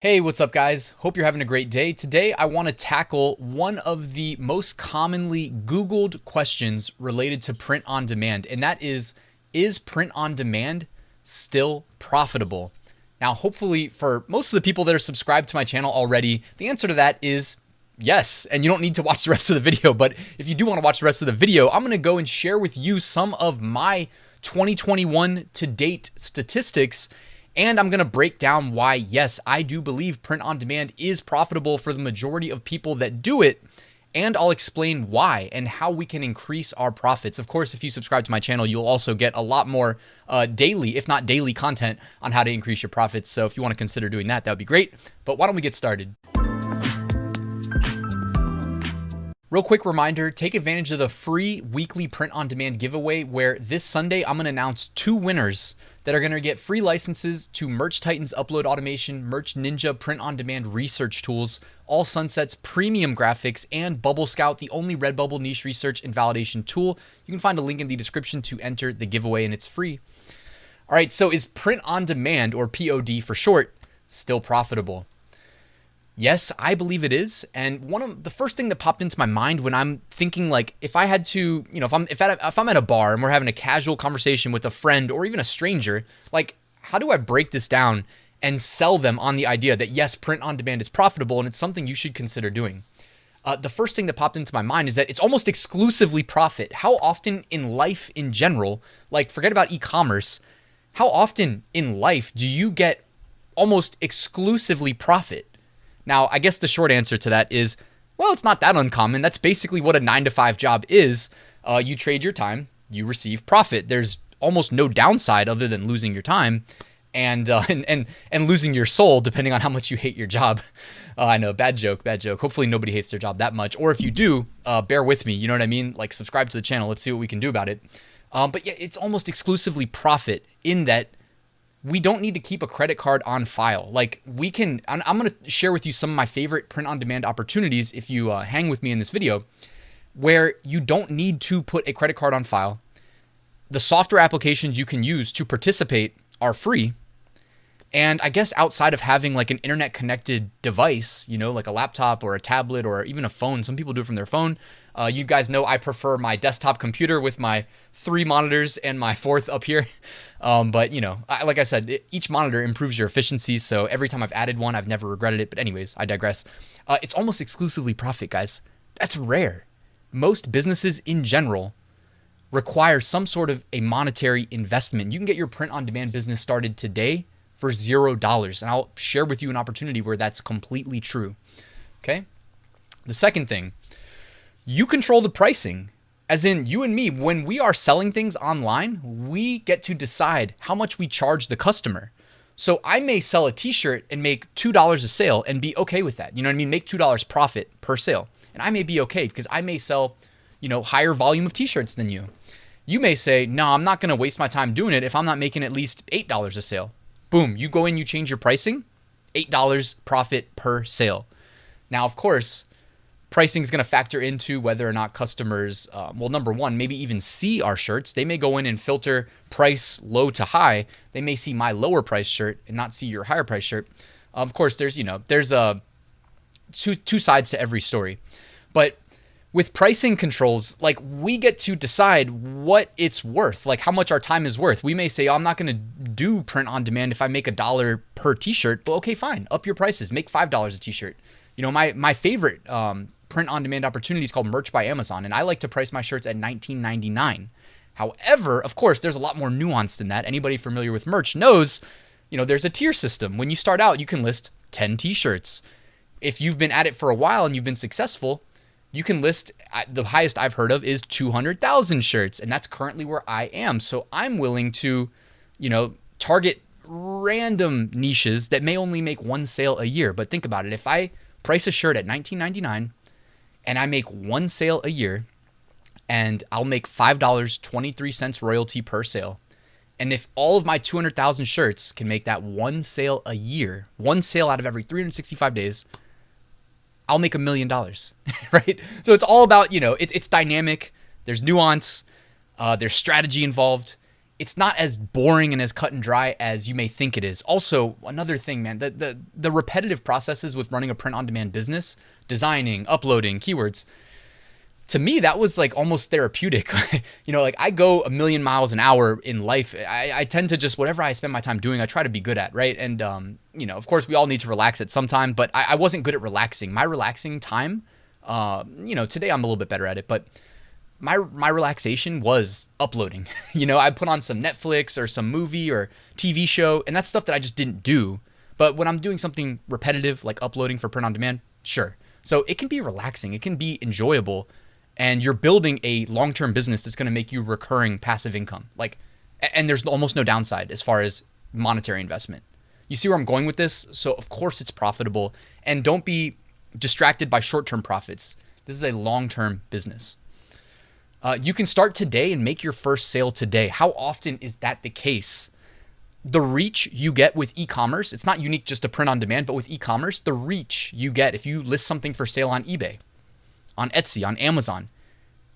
Hey, what's up guys? Hope you're having a great day. Today I want to tackle one of the most commonly Googled questions related to print on demand, and that is print on demand still profitable? Now, hopefully for most of the people that are subscribed to my channel already, the answer to that is yes, and you don't need to watch the rest of the video, but if you do want to watch the rest of the video, I'm going to go and share with you some of my 2021 to date statistics. And I'm going to break down why, yes, I do believe print on demand is profitable for the majority of people that do it. And I'll explain why and how we can increase our profits. Of course, if you subscribe to my channel, you'll also get a lot more daily, if not daily, content on how to increase your profits. So if you want to consider doing that, that would be great. But why don't we get started? Real quick reminder, take advantage of the free weekly print on demand giveaway where this Sunday I'm going to announce 2 winners that are going to get free licenses to Merch Titan's upload automation, Merch Ninja print on demand research tools, All Sunset's premium graphics, and Bubble Scout, the only Redbubble niche research and validation tool. You can find a link in the description to enter the giveaway and it's free. All right, so is print on demand, or POD for short, still profitable? Yes, I believe it is. And one of the first thing that popped into my mind when I'm thinking, like, if I had to, if I'm at a bar and we're having a casual conversation with a friend or even a stranger, like, how do I break this down and sell them on the idea that yes, print on demand is profitable and it's something you should consider doing? The first thing that popped into my mind is that it's almost exclusively profit. How often in life in general, like, forget about e-commerce, how often in life do you get almost exclusively profit? Now, I guess the short answer to that is, well, it's not that uncommon. That's basically what a 9-to-5 job is. You trade your time, you receive profit. There's almost no downside other than losing your time and losing your soul, depending on how much you hate your job. I know, bad joke. Hopefully nobody hates their job that much. Or if you do, bear with me. You know what I mean? Like, subscribe to the channel. Let's see what we can do about it. But yeah, it's almost exclusively profit in that we don't need to keep a credit card on file. Like, we can, I'm going to share with you some of my favorite print on demand opportunities if you hang with me in this video, where you don't need to put a credit card on file. The software applications you can use to participate are free. And I guess outside of having like an internet connected device, like a laptop or a tablet or even a phone, some people do it from their phone. You guys know I prefer my desktop computer with my 3 monitors and my 4th up here. But like I said, each monitor improves your efficiency. So every time I've added one, I've never regretted it. But anyways, I digress. It's almost exclusively profit, guys. That's rare. Most businesses in general require some sort of a monetary investment. You can get your print on demand business started today for $0. And I'll share with you an opportunity where that's completely true. Okay. The second thing, you control the pricing. As in, you and me, when we are selling things online, we get to decide how much we charge the customer. So I may sell a t-shirt and make $2 a sale and be okay with that. You know what I mean? Make $2 profit per sale. And I may be okay because I may sell, higher volume of t-shirts than you. You may say, no, I'm not going to waste my time doing it if I'm not making at least $8 a sale. Boom, you go in, you change your pricing, $8 profit per sale. Now, of course, pricing is going to factor into whether or not customers, number one, maybe even see our shirts. They may go in and filter price low to high. They may see my lower price shirt and not see your higher price shirt. Of course, there's two sides to every story. But with pricing controls, like, we get to decide what it's worth, like how much our time is worth. We may say, oh, I'm not going to do print on demand if I make $1 per t-shirt, but okay, fine. Up your prices, make $5 a t-shirt. My favorite print on demand opportunity is called Merch by Amazon. And I like to price my shirts at $19.99. However, of course, there's a lot more nuance than that. Anybody familiar with merch knows, there's a tier system. When you start out, you can list 10 t-shirts. If you've been at it for a while and you've been successful, you can list, the highest I've heard of is 200,000 shirts. And that's currently where I am. So I'm willing to, target random niches that may only make 1 sale a year. But think about it. If I price a shirt at $19.99 and I make 1 sale a year, and I'll make $5.23 royalty per sale. And if all of my 200,000 shirts can make that 1 sale a year, 1 sale out of every 365 days, I'll make $1 million, right? So it's all about, it's dynamic. There's nuance. There's strategy involved. it's not as boring and as cut and dry as you may think it is. Also, another thing, man, the repetitive processes with running a print-on-demand business, designing, uploading, keywords, to me, that was like almost therapeutic. Like I go a million miles an hour in life. I tend to just, whatever I spend my time doing, I try to be good at, right? And, of course, we all need to relax at some time, but I wasn't good at relaxing. My relaxing time, today I'm a little bit better at it, but my relaxation was uploading. I put on some Netflix or some movie or TV show, and that's stuff that I just didn't do. But when I'm doing something repetitive, like uploading for print on demand, sure. So it can be relaxing. It can be enjoyable. And you're building a long-term business that's going to make you recurring passive income. And there's almost no downside as far as monetary investment. You see where I'm going with this? So of course it's profitable, and don't be distracted by short-term profits. This is a long-term business. You can start today and make your first sale today. How often is that the case? The reach you get with e-commerce, it's not unique just to print on demand, but with e-commerce, the reach you get if you list something for sale on eBay, on Etsy, on Amazon,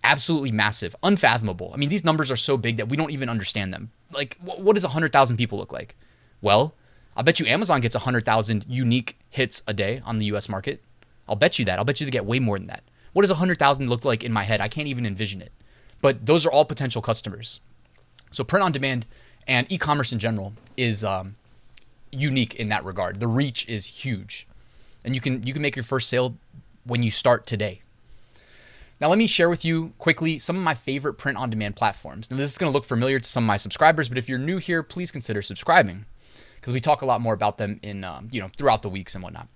absolutely massive, unfathomable. I mean, these numbers are so big that we don't even understand them. Like, what does 100,000 people look like? Well, I'll bet you Amazon gets 100,000 unique hits a day on the US market. I'll bet you that. I'll bet you they get way more than that. What does 100,000 look like in my head? I can't even envision it. But those are all potential customers. So print on demand and e-commerce in general is unique in that regard. The reach is huge. And you can make your first sale when you start today. Now, let me share with you quickly some of my favorite print-on-demand platforms. Now, this is going to look familiar to some of my subscribers, but if you're new here, please consider subscribing because we talk a lot more about them in throughout the weeks and whatnot.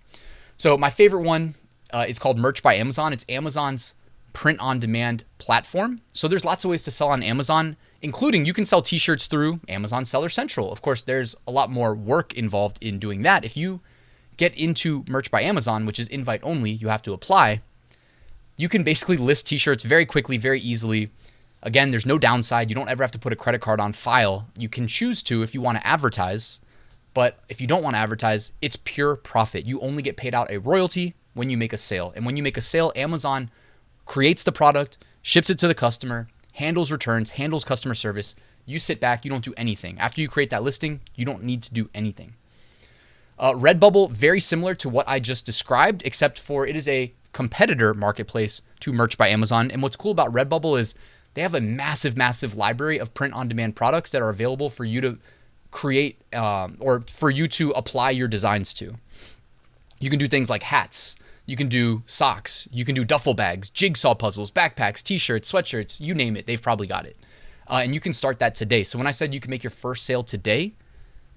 So my favorite one is called Merch by Amazon. It's Amazon's print-on-demand platform. So there's lots of ways to sell on Amazon, including you can sell t-shirts through Amazon Seller Central. Of course, there's a lot more work involved in doing that. If you get into Merch by Amazon, which is invite only, you have to apply. You can basically list t-shirts very quickly, very easily. Again, there's no downside. You don't ever have to put a credit card on file. You can choose to if you want to advertise, but if you don't want to advertise, it's pure profit. You only get paid out a royalty when you make a sale. And when you make a sale, Amazon creates the product, ships it to the customer, handles returns, handles customer service. You sit back, you don't do anything. After you create that listing, you don't need to do anything. Redbubble, very similar to what I just described, except for it is a competitor marketplace to Merch by Amazon. And what's cool about Redbubble is they have a massive, massive library of print-on-demand products that are available for you to create or for you to apply your designs to. You can do things like hats. You can do socks. You can do duffel bags, jigsaw puzzles, backpacks, t-shirts, sweatshirts, you name it. They've probably got it. And you can start that today. So when I said you can make your first sale today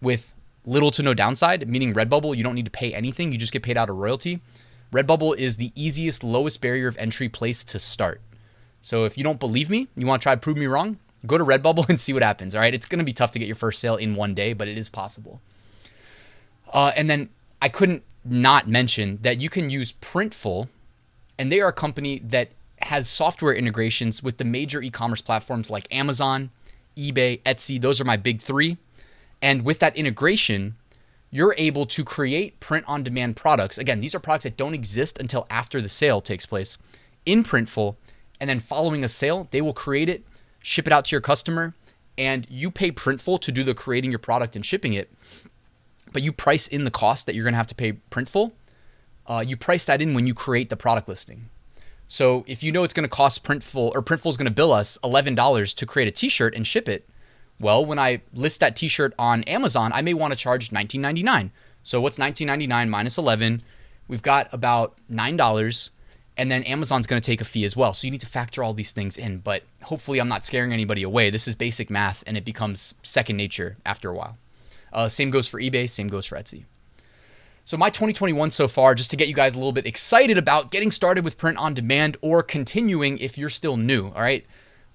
with little to no downside, meaning Redbubble, you don't need to pay anything. You just get paid out a royalty. Redbubble is the easiest, lowest barrier of entry place to start. So if you don't believe me, you want to try to prove me wrong, go to Redbubble and see what happens. All right. It's going to be tough to get your first sale in one day, but it is possible. And then I couldn't not mention that you can use Printful, and they are a company that has software integrations with the major e-commerce platforms like Amazon, eBay, Etsy. Those are my big three. And with that integration, you're able to create print-on-demand products. Again, these are products that don't exist until after the sale takes place in Printful. And then following a sale, they will create it, ship it out to your customer, and you pay Printful to do the creating your product and shipping it. But you price in the cost that you're going to have to pay Printful. You price that in when you create the product listing. So if you know it's going to cost Printful, or Printful is going to bill us $11 to create a t-shirt and ship it, well, when I list that t-shirt on Amazon, I may want to charge $19.99. So what's $19.99 minus 11? We've got about $9, and then Amazon's going to take a fee as well. So you need to factor all these things in, but hopefully I'm not scaring anybody away. This is basic math, and it becomes second nature after a while. Same goes for eBay, same goes for Etsy. So my 2021 so far, just to get you guys a little bit excited about getting started with print on demand or continuing if you're still new, all right?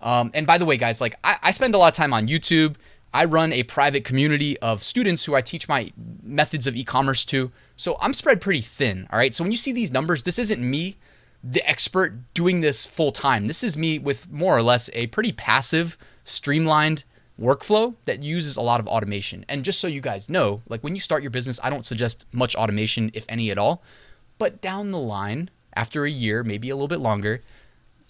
And by the way, guys, like I spend a lot of time on YouTube. I run a private community of students who I teach my methods of e-commerce to. So I'm spread pretty thin. All right. So when you see these numbers, this isn't me, the expert, doing this full time. This is me with more or less a pretty passive, streamlined workflow that uses a lot of automation. And just so you guys know, like when you start your business, I don't suggest much automation, if any at all. But down the line, after a year, maybe a little bit longer,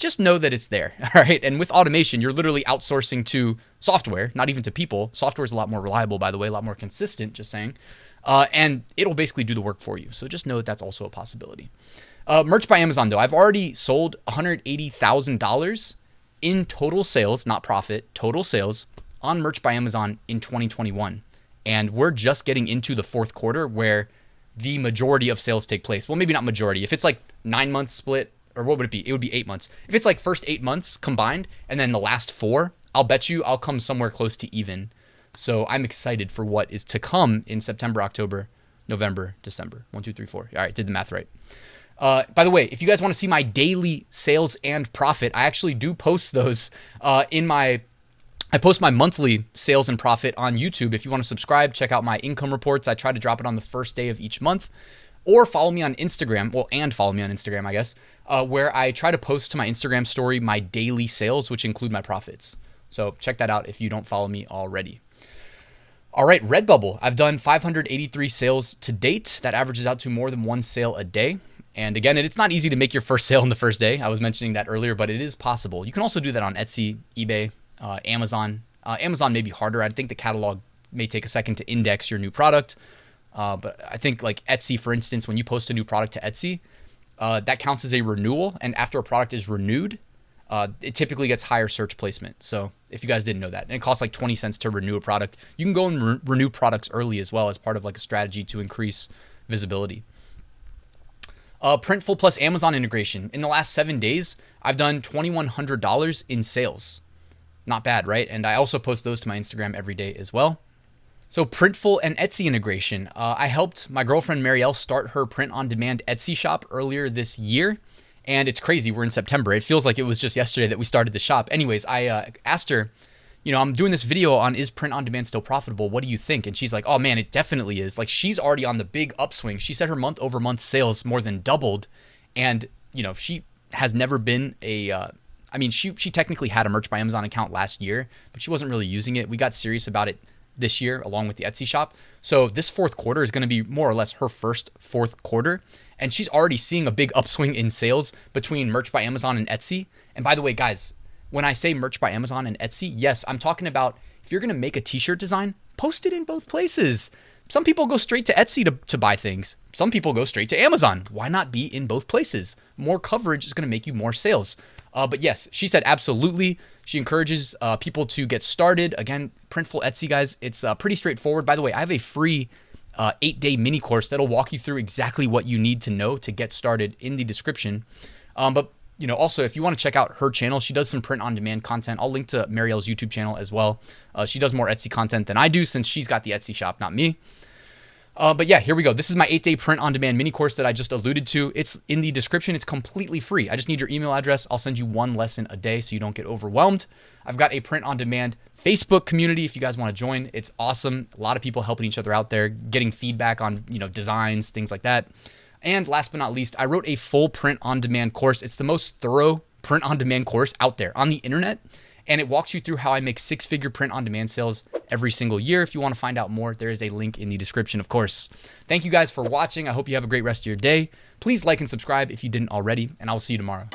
just know that it's there. All right. And with automation, you're literally outsourcing to software, not even to people. Software is a lot more reliable, by the way, a lot more consistent, just saying. And it'll basically do the work for you. So just know that that's also a possibility. Merch by Amazon, though. I've already sold $180,000 in total sales, not profit, total sales on Merch by Amazon in 2021. And we're just getting into the fourth quarter where the majority of sales take place. Well, maybe not majority. If it's like 9 months split, or what would it be? It would be 8 months. If it's like first 8 months combined and then the last 4, I'll bet you I'll come somewhere close to even. So I'm excited for what is to come in September, October, November, December. 1, 2, 3, 4. All right, did the math right. By the way, if you guys want to see my daily sales and profit, I actually do post those I post my monthly sales and profit on YouTube. If you want to subscribe, check out my income reports. I try to drop it on the first day of each month. Or follow me on Instagram. Well, and follow me on Instagram, I guess, where I try to post to my Instagram story my daily sales, which include my profits. So check that out if you don't follow me already. All right, Redbubble. I've done 583 sales to date. That averages out to more than 1 sale a day. And again, it's not easy to make your first sale in the first day. I was mentioning that earlier, but it is possible. You can also do that on Etsy, eBay, Amazon. Amazon may be harder. I think the catalog may take a second to index your new product. But I think like Etsy, for instance, when you post a new product to Etsy, that counts as a renewal. And after a product is renewed, it typically gets higher search placement. So if you guys didn't know that, and it costs like 20 cents to renew a product, you can go and renew products early as well as part of like a strategy to increase visibility. Printful plus Amazon integration. In the last 7 days, I've done $2,100 in sales. Not bad, right? And I also post those to my Instagram every day as well. So Printful and Etsy integration. I helped my girlfriend Marielle start her print-on-demand Etsy shop earlier this year. And it's crazy. We're in September. It feels like it was just yesterday that we started the shop. Anyways, I asked her, I'm doing this video on is print-on-demand still profitable? What do you think? And she's like, oh man, it definitely is. Like she's already on the big upswing. She said her month-over-month sales more than doubled. And, she has never been she technically had a Merch by Amazon account last year, but she wasn't really using it. We got serious about it this year along with the Etsy shop. So this fourth quarter is going to be more or less her first fourth quarter. And she's already seeing a big upswing in sales between Merch by Amazon and Etsy. And by the way, guys, when I say Merch by Amazon and Etsy, yes, I'm talking about if you're going to make a t-shirt design, post it in both places. Some people go straight to Etsy to buy things. Some people go straight to Amazon. Why not be in both places? More coverage is going to make you more sales. But yes, she said absolutely. She encourages people to get started. Again, Printful Etsy, guys, it's pretty straightforward. By the way, I have a free 8-day mini course that'll walk you through exactly what you need to know to get started in the description. But also, if you want to check out her channel, she does some print-on-demand content. I'll link to Marielle's YouTube channel as well. She does more Etsy content than I do since she's got the Etsy shop, not me. But yeah, here we go. This is my 8-day print-on-demand mini course that I just alluded to. It's in the description. It's completely free. I just need your email address. I'll send you 1 lesson a day so you don't get overwhelmed. I've got a print-on-demand Facebook community if you guys want to join. It's awesome. A lot of people helping each other out there, getting feedback on designs, things like that. And last but not least, I wrote a full print-on-demand course. It's the most thorough print-on-demand course out there on the internet. And it walks you through how I make 6-figure print-on-demand sales every single year. If you want to find out more, there is a link in the description, of course. Thank you guys for watching. I hope you have a great rest of your day. Please like and subscribe if you didn't already, and I will see you tomorrow.